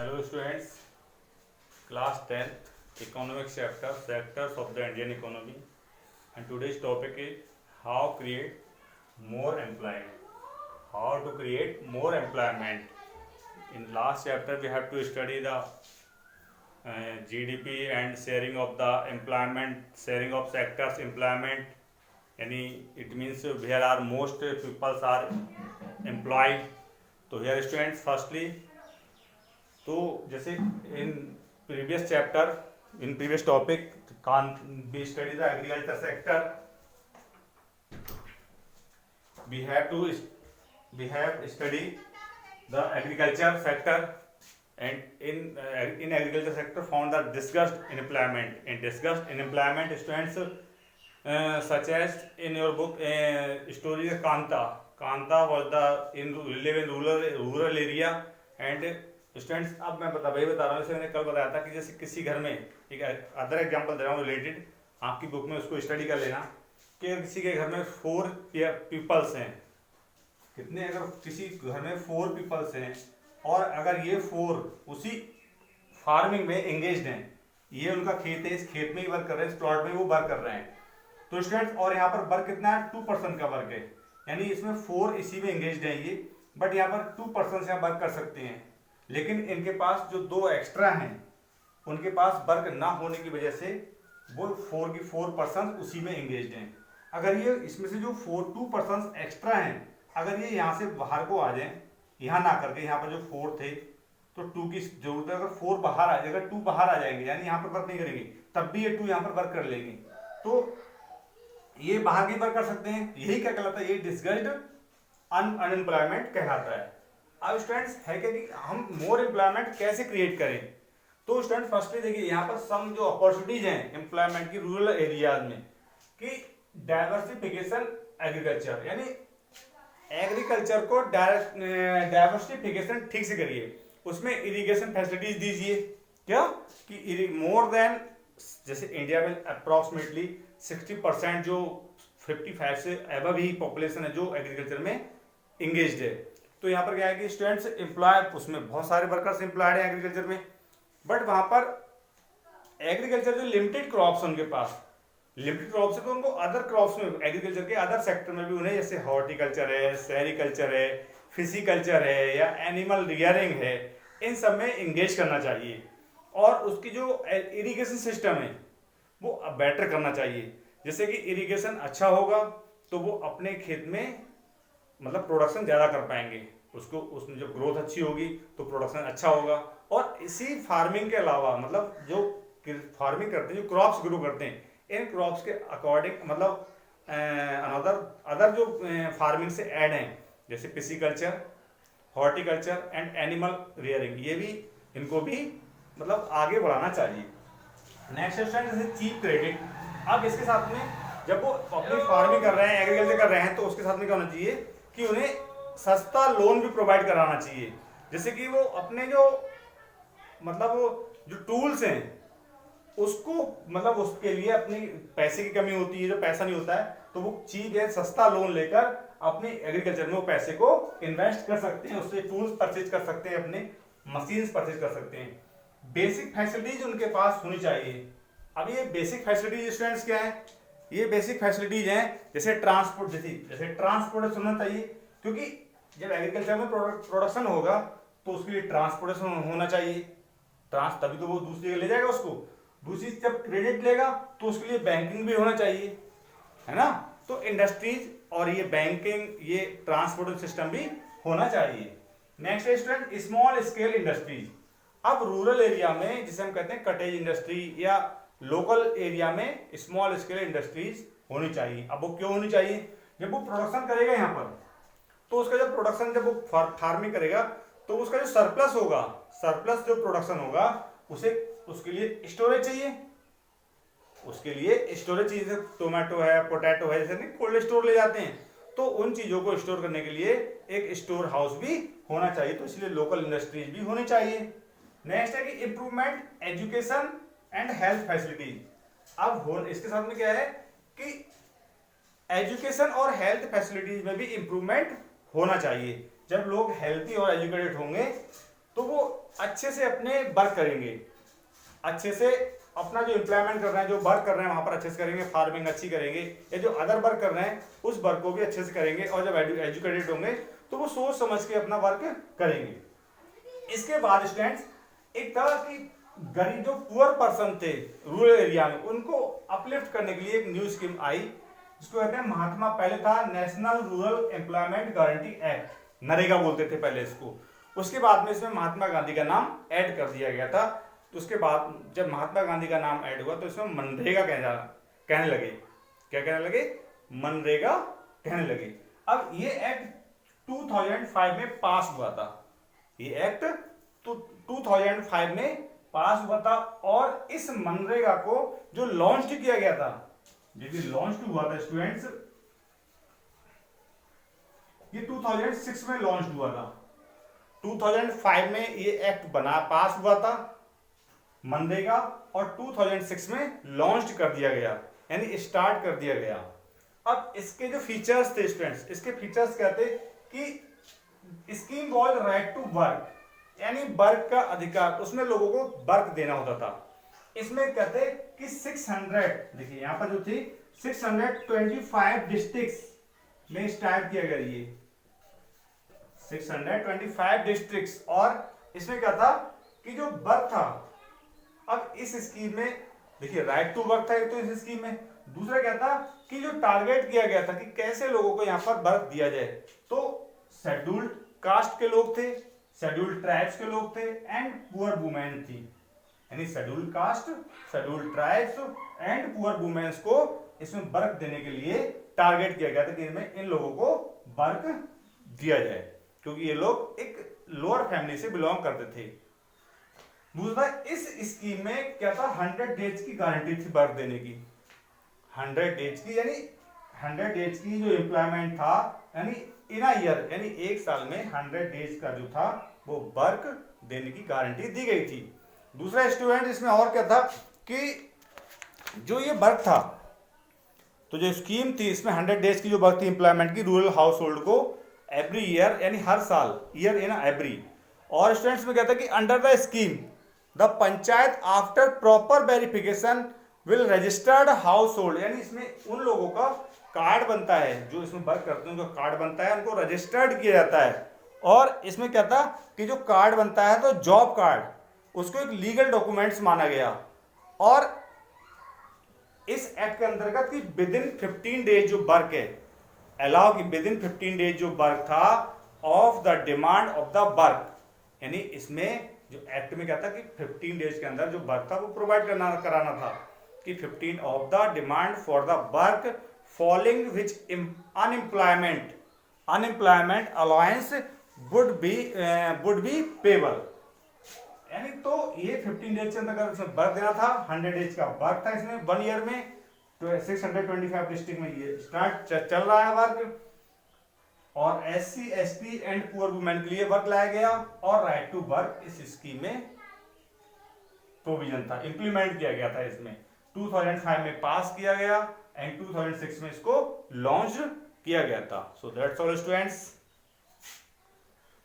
Hello students, class 10th economics chapter sectors of the Indian economy, and today's topic is how create more employment. How to create more employment. In last chapter we have to study the GDP and sharing of the employment, sharing of sectors employment. Any it means where are most people are employed. तो here students firstly, तो जैसे in previous chapter in previous topic can be study the agriculture sector we have study the agriculture sector, and in agriculture sector found the discussed in employment students, such as in your book story Kanta was the in live in rural area. And students अब मैं वही बता रहा हूँ, जैसे मैंने कल बताया था कि जैसे किसी घर में एक अदर एग्जांपल दे रहा हूँ रिलेटेड, आपकी बुक में उसको स्टडी कर लेना कि किसी के घर में 4 पीपल्स हैं, कितने, अगर किसी घर में 4 पीपल्स हैं और अगर ये 4 उसी फार्मिंग में एंगेज्ड हैं, ये उनका खेत है, इस खेत में ही वर्क कर रहे हैं, इस प्लॉट में वो वर्क कर रहे हैं, तो स्टूडेंट्स और यहाँ पर वर्क कितना है, 2% का वर्क है, यानी इसमें 4 इसी में एंगेज्ड है ये, बट यहाँ पर 2% से वर्क कर सकते हैं, लेकिन इनके पास जो 2 एक्स्ट्रा हैं उनके पास वर्क ना होने की वजह से वो 4% उसी में एंगेज्ड हैं। अगर ये इसमें से जो 2% एक्स्ट्रा हैं, अगर ये यहाँ से बाहर को आ जाएं, यहाँ ना करके यहाँ पर जो 4 थे तो 2 की जरूरत है, अगर 4 बाहर आ जाएगा, 2 बाहर आ जाएंगे यानी यहाँ पर वर्क नहीं करेंगे, तब भी ये 2 यहाँ पर वर्क कर लेंगे, तो ये बाहर भी वर्क कर सकते हैं। यही क्या कहलाता है, ये डिस्गस्ड अनएम्प्लॉयमेंट कहलाता है। अब स्टूडेंट्स है कि हम मोर एम्प्लॉयमेंट कैसे क्रिएट करें, तो स्टूडेंट फर्स्टली देखिए यहाँ पर सम जो अपॉर्चुनिटीज हैं एम्प्लॉयमेंट की रूरल एरियाज में, कि डाइवर्सिफिकेशन एग्रीकल्चर, यानी एग्रीकल्चर को डाइवर्सिफिकेशन ठीक से करिए, उसमें इरिगेशन फैसिलिटीज दीजिए, क्या कि मोर देन, जैसे इंडिया में अप्रॉक्सीमेटली 60% जो 55 से एबव ही पॉपुलेशन है जो एग्रीकल्चर में इंगेज्ड है, तो यहाँ पर क्या है कि स्टूडेंट्स एम्प्लॉय, उसमें बहुत सारे वर्कर्स एम्प्लॉयड हैं एग्रीकल्चर में, बट वहां पर एग्रीकल्चर जो लिमिटेड क्रॉप्स उनके पास लिमिटेड क्रॉप्स है, तो उनको अदर क्रॉप्स में एग्रीकल्चर के अदर सेक्टर में भी उन्हें, जैसे हॉर्टिकल्चर है, सेरिकल्चर है, फिशिकल्चर है या एनिमल रियरिंग है, इन सब में इंगेज करना चाहिए, और उसकी जो इरिगेशन सिस्टम है वो बेटर करना चाहिए, जैसे कि इरिगेशन अच्छा होगा तो वो अपने खेत में मतलब प्रोडक्शन ज़्यादा कर पाएंगे, उसको उसमें जब ग्रोथ अच्छी होगी तो प्रोडक्शन अच्छा होगा। और इसी फार्मिंग के अलावा मतलब जो फार्मिंग करते हैं, जो क्रॉप्स ग्रो करते हैं, इन क्रॉप्स के अकॉर्डिंग मतलब अदर जो फार्मिंग से ऐड हैं, जैसे pisciculture, horticulture and animal rearing, ये भी इनको भी मतलब आगे बढ़ाना चाहिए। नेक्स्ट स्टूडेंट जैसे चीप क्रेडिट, अब इसके साथ में जब वो अपनी फार्मिंग कर रहे हैं, एग्रीकल्चर कर रहे हैं, तो उसके साथ में क्या होना चाहिए कि उन्हें सस्ता लोन भी प्रोवाइड कराना चाहिए, जैसे कि वो अपने जो मतलब वो जो टूल्स हैं उसको मतलब उसके लिए अपनी पैसे की कमी होती है, जो पैसा नहीं होता है, तो वो चीप है सस्ता लोन लेकर अपने एग्रीकल्चर में वो पैसे को इन्वेस्ट कर सकते हैं, उससे टूल्स परचेज कर सकते हैं, अपने मशीन्स परचेज कर सकते हैं। बेसिक फैसिलिटीज उनके पास होनी चाहिए। अब ये बेसिक फैसिलिटीज स्टूडेंट्स क्या है, ये बेसिक फैसिलिटीज हैं जैसे ट्रांसपोर्ट, जैसे ट्रांसपोर्टेशन होना चाहिए, क्योंकि जब एग्रीकल्चर में प्रोडक्शन होगा तो उसके लिए ट्रांसपोर्टेशन होना चाहिए, तभी तो वो दूसरी जगह ले जाएगा उसको, दूसरी जब क्रेडिट लेगा तो उसके लिए बैंकिंग भी होना चाहिए, है ना, तो इंडस्ट्रीज और ये बैंकिंग, ये ट्रांसपोर्टेशन सिस्टम भी होना चाहिए। Next student small scale industries, अब रूरल एरिया में जिसे हम कहते हैं कटेज इंडस्ट्री या लोकल एरिया में स्मॉल स्केल इंडस्ट्रीज होनी चाहिए। अब वो क्यों होनी चाहिए, जब वो प्रोडक्शन करेगा यहाँ पर, तो उसका जब प्रोडक्शन जब वो फार्मिंग करेगा तो उसका जो सरप्लस होगा, सरप्लस जो प्रोडक्शन होगा उसे उसके लिए स्टोरेज चाहिए, उसके लिए स्टोरेज चाहिए, टोमेटो है, पोटैटो है, जैसे नहीं कोल्ड स्टोर ले जाते हैं, तो उन चीजों को स्टोर करने के लिए एक स्टोर हाउस भी होना चाहिए, तो इसलिए लोकल इंडस्ट्रीज भी होनी चाहिए। नेक्स्ट है कि improvement education and health facilities, अब इसके साथ में क्या है कि एजुकेशन और हेल्थ फैसिलिटीज में भी इंप्रूवमेंट होना चाहिए। जब लोग हेल्थी और एजुकेटेड होंगे तो वो अच्छे से अपने वर्क करेंगे, अच्छे से अपना जो एम्प्लॉयमेंट कर रहे हैं, जो वर्क कर रहे हैं वहां पर अच्छे से करेंगे, फार्मिंग अच्छी करेंगे, या जो अदर वर्क कर रहे हैं उस वर्क को भी अच्छे से करेंगे, और जब एजुकेटेड होंगे तो वो सोच समझ के अपना वर्क करेंगे। इसके बाद स्टूडेंट्स एक था कि गरीब जो पुअर पर्सन थे रूरल एरिया में, उनको अपलिफ्ट करने के लिए एक न्यू स्कीम आई, जिसको कहते हैं महात्मा, पहले था national rural employment guarantee act, NREGA बोलते थे पहले इसको। उसके बाद में इसमें महात्मा गांधी का नाम ऐड कर दिया गया था। तो उसके बाद जब महात्मा गांधी का नाम ऐड हुआ तो इसमें मनरेगा कहने लगे। क्या कहने लगे? मनरेगा कहने लगे। अब ये एक्ट 2005 में पास हुआ था, ये एक्ट तो 2005 में पास हुआ था, और इस मनरेगा को जो लॉन्च किया गया था, जो लॉन्च हुआ था स्टूडेंट्स, ये 2006 में लॉन्च हुआ था। 2005 में ये एक्ट बना पास हुआ था मनरेगा, और 2006 में लॉन्च कर दिया गया, यानी स्टार्ट कर दिया गया। अब इसके जो फीचर्स थे स्टूडेंट्स, इसके फीचर्स क्या थे कि scheme was right to work, यानी वर्क का अधिकार, उसमें लोगों को वर्क देना होता था। इसमें कहते कि 600, देखिए यहां पर जो थी 625 डिस्ट्रिक्ट्स में स्टार्ट किया गया, ये 625 डिस्ट्रिक्ट्स। और इसमें क्या था कि जो वर्क था, अब इस स्कीम में देखिए राइट टू वर्क था तो इस स्कीम में, दूसरा क्या था कि जो टारगेट किया गया था कि कैसे लोगों को यहाँ पर वर्क दिया जाए, तो शेड्यूल्ड कास्ट के लोग थे, शेड्यूल्ड ट्राइब्स के लोग थे, एंड पुअर वुमेन थी, यानी scheduled caste, scheduled tribes and poor womens को इसमें वर्क देने के लिए टारगेट किया गया था कि इनमें इन लोगों को वर्क दिया जाए, क्योंकि ये लोग एक लोअर फैमिली से बिलोंग करते थे। दूसरा, इस स्कीम में क्या था, 100 डेज की गारंटी थी वर्क देने की, 100 डेज की, यानी 100 डेज की जो एम्प्लॉयमेंट था, यानी इन अ ईयर, यानी एक साल में 100 डेज का जो था वो वर्क देने की गारंटी दी गई थी। दूसरा स्टूडेंट इसमें और क्या था कि जो ये वर्क था, तो जो स्कीम थी इसमें 100 डेज की जो वर्क थी एम्प्लॉयमेंट की रूरल हाउस होल्ड को एवरी ईयर, यानी हर साल, ईयर इन एवरी। और स्टूडेंट्स में क्या था कि under the scheme the panchayat after proper verification will registered house hold, यानी इसमें उन लोगों का कार्ड बनता है जो इसमें वर्क करते हैं, उनका कार्ड बनता है, उनको रजिस्टर्ड किया जाता है। और इसमें क्या था कि जो कार्ड बनता है तो जॉब कार्ड, उसको एक लीगल डॉक्यूमेंट्स माना गया। और इस एक्ट के अंतर्गत कि विद इन 15 डेज जो वर्क है अलाउ, कि विद इन 15 डेज जो वर्क था of the demand of the work, यानी इसमें जो एक्ट में क्या था कि 15 डेज के अंदर जो वर्क था वो प्रोवाइड कराना था, कि 15 of the demand for the work following which unemployment allowance would be payable, यानी तो ये 15 डेज के अंदर इसमें वर्क देना था, 100 डेज का वर्क था इसमें 1 ईयर में, तो 625 डिस्ट्रिक्ट में ये स्टार्ट चल रहा है वर्क। और SC, ST and poor women के लिए वर्क लाया गया, और राइट टू वर्क इस स्कीम में प्रोविजन था, इंप्लीमेंट किया गया था इसमें। 2005 में पास किया गया एंड 2006 में इसको लॉन्च किया गया था। So that's all students.